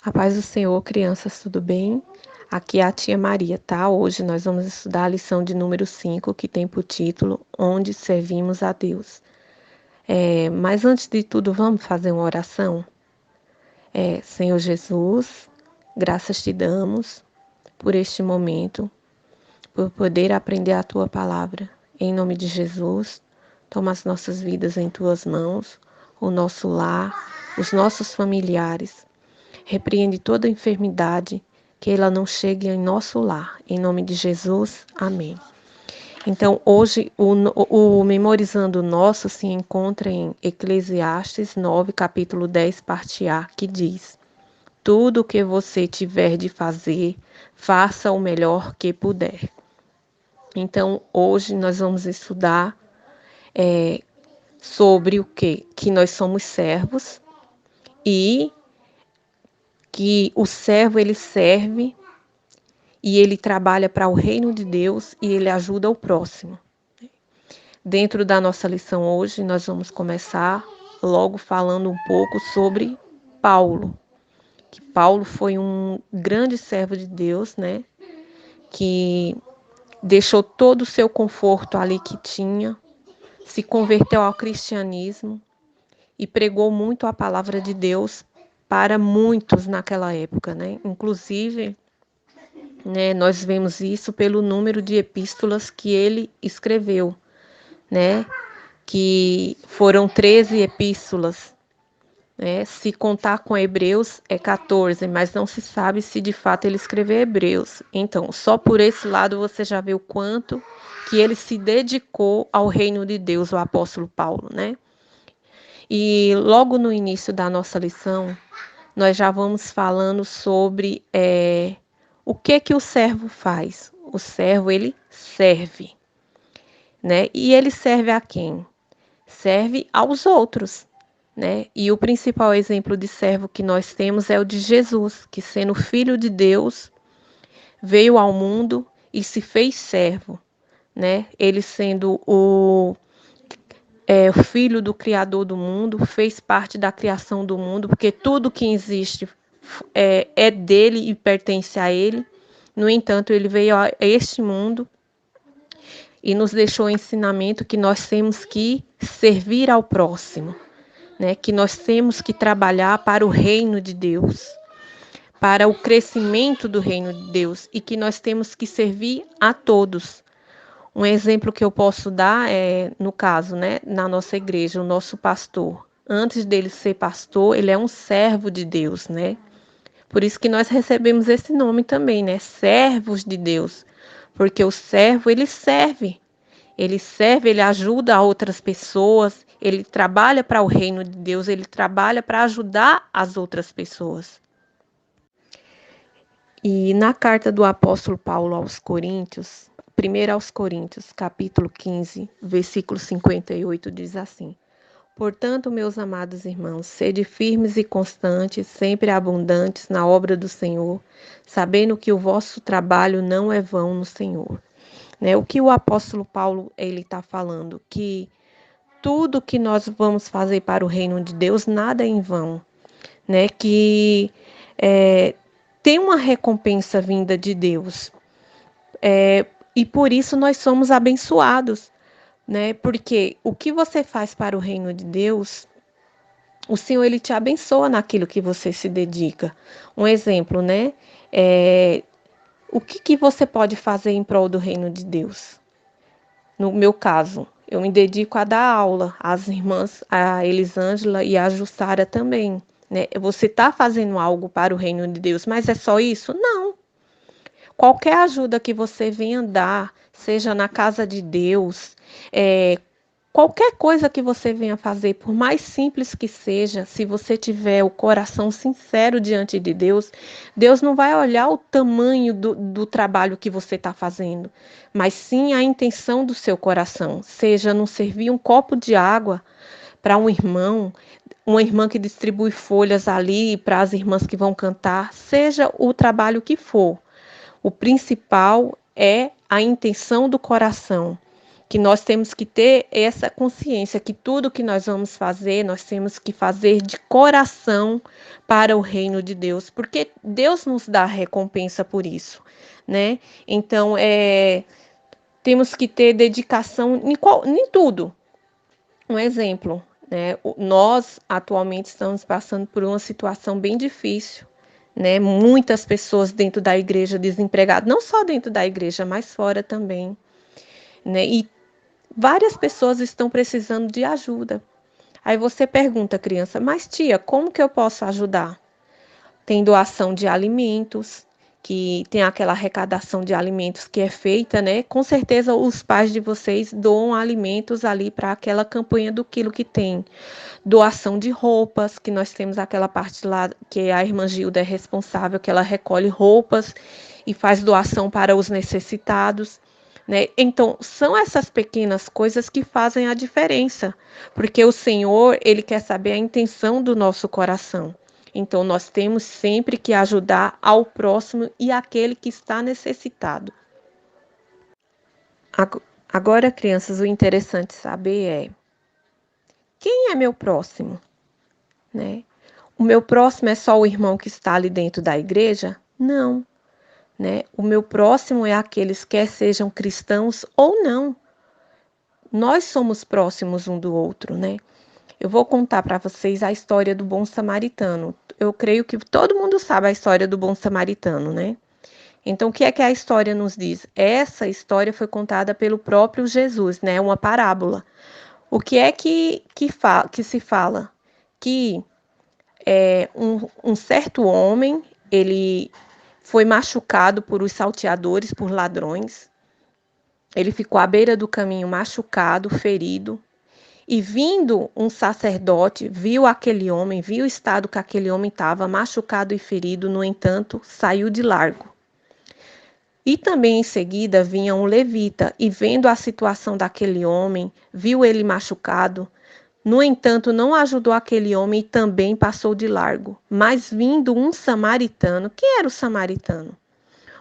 A paz do Senhor, crianças, tudo bem? Aqui é a tia Maria, tá? Hoje nós vamos estudar a lição de número 5, que tem por título Onde Servimos a Deus. Mas antes de tudo, vamos fazer uma oração? Senhor Jesus, graças te damos por este momento, por poder aprender a tua palavra. Em nome de Jesus, toma as nossas vidas em tuas mãos, o nosso lar, os nossos familiares. Repreende toda enfermidade, que ela não chegue em nosso lar. Em nome de Jesus, amém. Então, hoje, o Memorizando Nosso se encontra em Eclesiastes 9, capítulo 10, parte A, que diz: Tudo o que você tiver de fazer, faça o melhor que puder. Então, hoje nós vamos estudar sobre o quê? Que nós somos servos e que o servo ele serve e ele trabalha para o reino de Deus e ele ajuda o próximo. Dentro da nossa lição hoje, nós vamos começar logo falando um pouco sobre Paulo, que Paulo foi um grande servo de Deus, né? Que deixou todo o seu conforto ali que tinha, se converteu ao cristianismo e pregou muito a palavra de Deus para muitos naquela época, né? Inclusive, né, nós vemos isso pelo número de epístolas que ele escreveu, né? Que foram 13 epístolas, né? Se contar com Hebreus é 14, mas não se sabe se de fato ele escreveu Hebreus. Então, só por esse lado você já vê o quanto que ele se dedicou ao reino de Deus, o apóstolo Paulo, né? E logo no início da nossa lição, nós já vamos falando sobre o que o servo faz. O servo, ele serve, né? E ele serve a quem? Serve aos outros, né? E o principal exemplo de servo que nós temos é o de Jesus, que sendo filho de Deus, veio ao mundo e se fez servo, né? Ele sendo o filho do Criador do mundo, fez parte da criação do mundo, porque tudo que existe é dele e pertence a ele. No entanto, ele veio a este mundo e nos deixou o ensinamento que nós temos que servir ao próximo, né? Que nós temos que trabalhar para o reino de Deus, para o crescimento do reino de Deus e que nós temos que servir a todos. Um exemplo que eu posso dar é, no caso, né, na nossa igreja, o nosso pastor. Antes dele ser pastor, ele é um servo de Deus, né? Por isso que nós recebemos esse nome também, né? Servos de Deus. Porque o servo, ele serve. Ele serve, ele ajuda outras pessoas, ele trabalha para o reino de Deus, ele trabalha para ajudar as outras pessoas. E na carta do apóstolo Paulo aos Coríntios, 1 aos Coríntios, capítulo 15, versículo 58, diz assim: Portanto, meus amados irmãos, sede firmes e constantes, sempre abundantes na obra do Senhor, sabendo que o vosso trabalho não é vão no Senhor. Né? O que o apóstolo Paulo ele está falando? Que tudo que nós vamos fazer para o reino de Deus, nada é em vão. Né? Que tem uma recompensa vinda de Deus. E por isso nós somos abençoados. Né? Porque o que você faz para o reino de Deus, o Senhor ele te abençoa naquilo que você se dedica. Um exemplo, né? O que você pode fazer em prol do reino de Deus? No meu caso, eu me dedico a dar aula às irmãs, a Elisângela e a Jussara também. Né? Você está fazendo algo para o reino de Deus, mas é só isso? Não. Qualquer ajuda que você venha dar, seja na casa de Deus, qualquer coisa que você venha fazer, por mais simples que seja, se você tiver o coração sincero diante de Deus, Deus não vai olhar o tamanho do trabalho que você está fazendo, mas sim a intenção do seu coração, seja não servir um copo de água para um irmão, uma irmã que distribui folhas ali para as irmãs que vão cantar, seja o trabalho que for. O principal é a intenção do coração. que nós temos que ter essa consciência que tudo que nós vamos fazer, nós temos que fazer de coração para o reino de Deus, porque Deus nos dá recompensa por isso, né? Então, temos que ter dedicação em tudo. Um exemplo, né? Nós atualmente estamos passando por uma situação bem difícil, né? Muitas pessoas dentro da igreja desempregadas, não só dentro da igreja, mas fora também, né? E várias pessoas estão precisando de ajuda. Aí você pergunta, criança, mas tia, como que eu posso ajudar? Tem doação de alimentos, que tem aquela arrecadação de alimentos que é feita, né? Com certeza os pais de vocês doam alimentos ali para aquela campanha do quilo que tem. Doação de roupas, que nós temos aquela parte lá que a irmã Gilda é responsável, que ela recolhe roupas e faz doação para os necessitados, né? Então, são essas pequenas coisas que fazem a diferença, porque o Senhor, ele quer saber a intenção do nosso coração. Então, nós temos sempre que ajudar ao próximo e àquele que está necessitado. Agora, crianças, o interessante saber é: quem é meu próximo, né? O meu próximo é só o irmão que está ali dentro da igreja? Não, né? O meu próximo é aqueles que sejam cristãos ou não. Nós somos próximos um do outro, né? Eu vou contar para vocês a história do bom samaritano. Eu creio que todo mundo sabe a história do bom samaritano, né? Então, o que é que a história nos diz? Essa história foi contada pelo próprio Jesus, né? Uma parábola. O que é que se fala? Que um certo homem, ele foi machucado por os salteadores, por ladrões. Ele ficou à beira do caminho machucado, ferido. E vindo um sacerdote, viu aquele homem, viu o estado que aquele homem estava, machucado e ferido, no entanto, saiu de largo. E também em seguida vinha um levita, e vendo a situação daquele homem, viu ele machucado, no entanto, não ajudou aquele homem e também passou de largo. Mas vindo um samaritano, quem era o samaritano?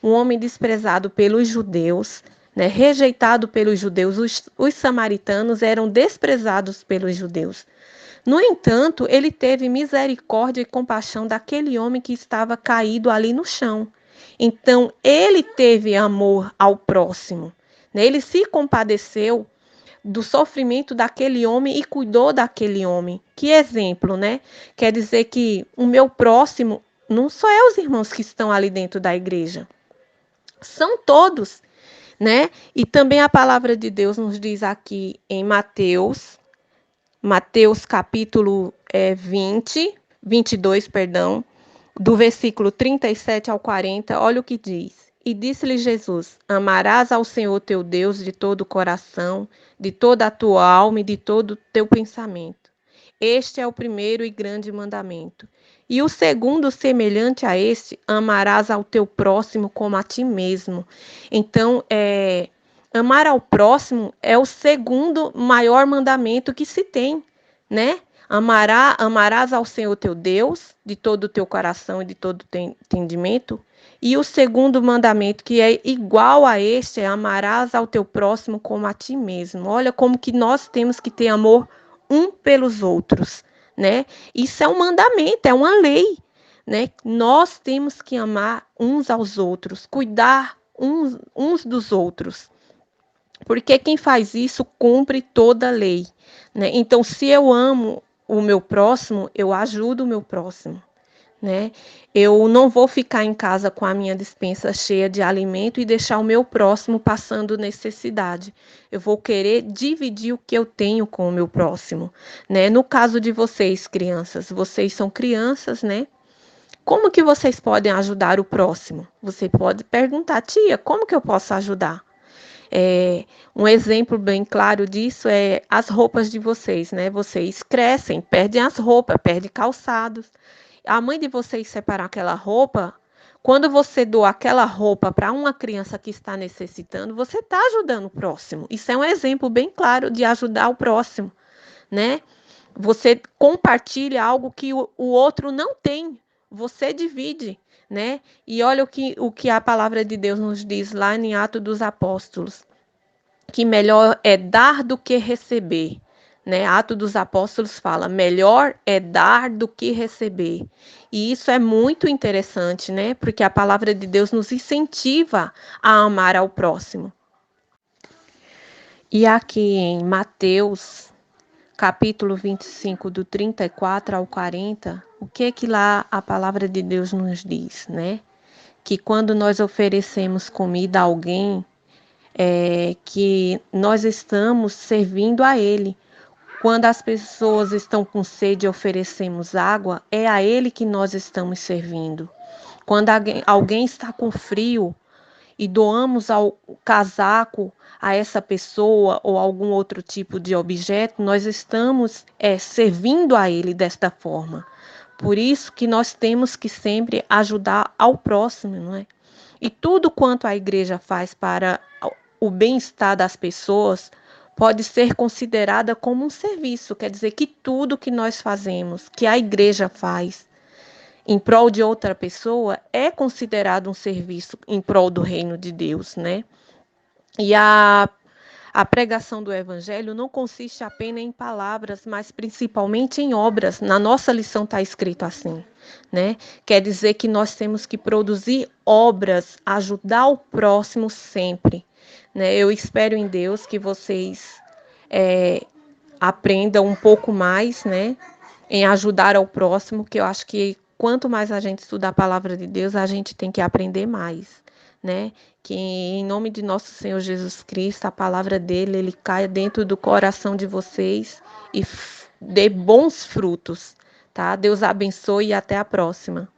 Um homem desprezado pelos judeus, né, rejeitado pelos judeus, os samaritanos eram desprezados pelos judeus. No entanto, ele teve misericórdia e compaixão daquele homem que estava caído ali no chão. Então, ele teve amor ao próximo, né? Ele se compadeceu do sofrimento daquele homem e cuidou daquele homem. Que exemplo, né? Quer dizer que o meu próximo não só é os irmãos que estão ali dentro da igreja, são todos, né? E também a palavra de Deus nos diz aqui em Mateus capítulo 22, perdão, do versículo 37 ao 40, olha o que diz. E disse-lhe Jesus: amarás ao Senhor teu Deus de todo o coração, de toda a tua alma e de todo o teu pensamento. Este é o primeiro e grande mandamento. E o segundo, semelhante a este, amarás ao teu próximo como a ti mesmo. Então, amar ao próximo é o segundo maior mandamento que se tem, né? Amarás ao Senhor teu Deus de todo o teu coração e de todo o teu entendimento. E o segundo mandamento, que é igual a este, é amarás ao teu próximo como a ti mesmo. Olha como que nós temos que ter amor um pelos outros, né? Isso é um mandamento, é uma lei, né? Nós temos que amar uns aos outros, cuidar uns dos outros. Porque quem faz isso cumpre toda a lei, né? Então, se eu amo o meu próximo, eu ajudo o meu próximo, né? Eu não vou ficar em casa com a minha despensa cheia de alimento e deixar o meu próximo passando necessidade. Eu vou querer dividir o que eu tenho com o meu próximo, né? No caso de vocês, crianças, vocês são crianças, né? Como que vocês podem ajudar o próximo? Você pode perguntar, tia, como que eu posso ajudar? Um exemplo bem claro disso é as roupas de vocês, né? Vocês crescem, perdem as roupas, perdem calçados. A mãe de vocês separar aquela roupa, quando você doa aquela roupa para uma criança que está necessitando, você está ajudando o próximo. Isso é um exemplo bem claro de ajudar o próximo, né? Você compartilha algo que o outro não tem, você divide, né? E olha o que a palavra de Deus nos diz lá em Atos dos Apóstolos. que melhor é dar do que receber, né? Atos dos Apóstolos fala, melhor é dar do que receber. E isso é muito interessante, né? Porque a palavra de Deus nos incentiva a amar ao próximo. E aqui em Mateus, capítulo 25, do 34 ao 40, o que lá a palavra de Deus nos diz, né? Que quando nós oferecemos comida a alguém, que nós estamos servindo a Ele. Quando as pessoas estão com sede e oferecemos água, é a Ele que nós estamos servindo. Quando alguém está com frio e doamos ao casaco a essa pessoa ou algum outro tipo de objeto, nós estamos servindo a Ele desta forma. Por isso que nós temos que sempre ajudar ao próximo, não é? E tudo quanto a igreja faz para o bem-estar das pessoas pode ser considerada como um serviço. Quer dizer que tudo que nós fazemos, que a igreja faz em prol de outra pessoa, é considerado um serviço em prol do reino de Deus, né? E a pregação do evangelho não consiste apenas em palavras, mas principalmente em obras. Na nossa lição está escrito assim, né? Quer dizer que nós temos que produzir obras, ajudar o próximo sempre, né? Eu espero em Deus que vocês aprendam um pouco mais, né? Em ajudar ao próximo, que eu acho que quanto mais a gente estudar a palavra de Deus, a gente tem que aprender mais, né? Que em nome de nosso Senhor Jesus Cristo, a palavra dele, ele caia dentro do coração de vocês e dê bons frutos, tá? Deus abençoe e até a próxima.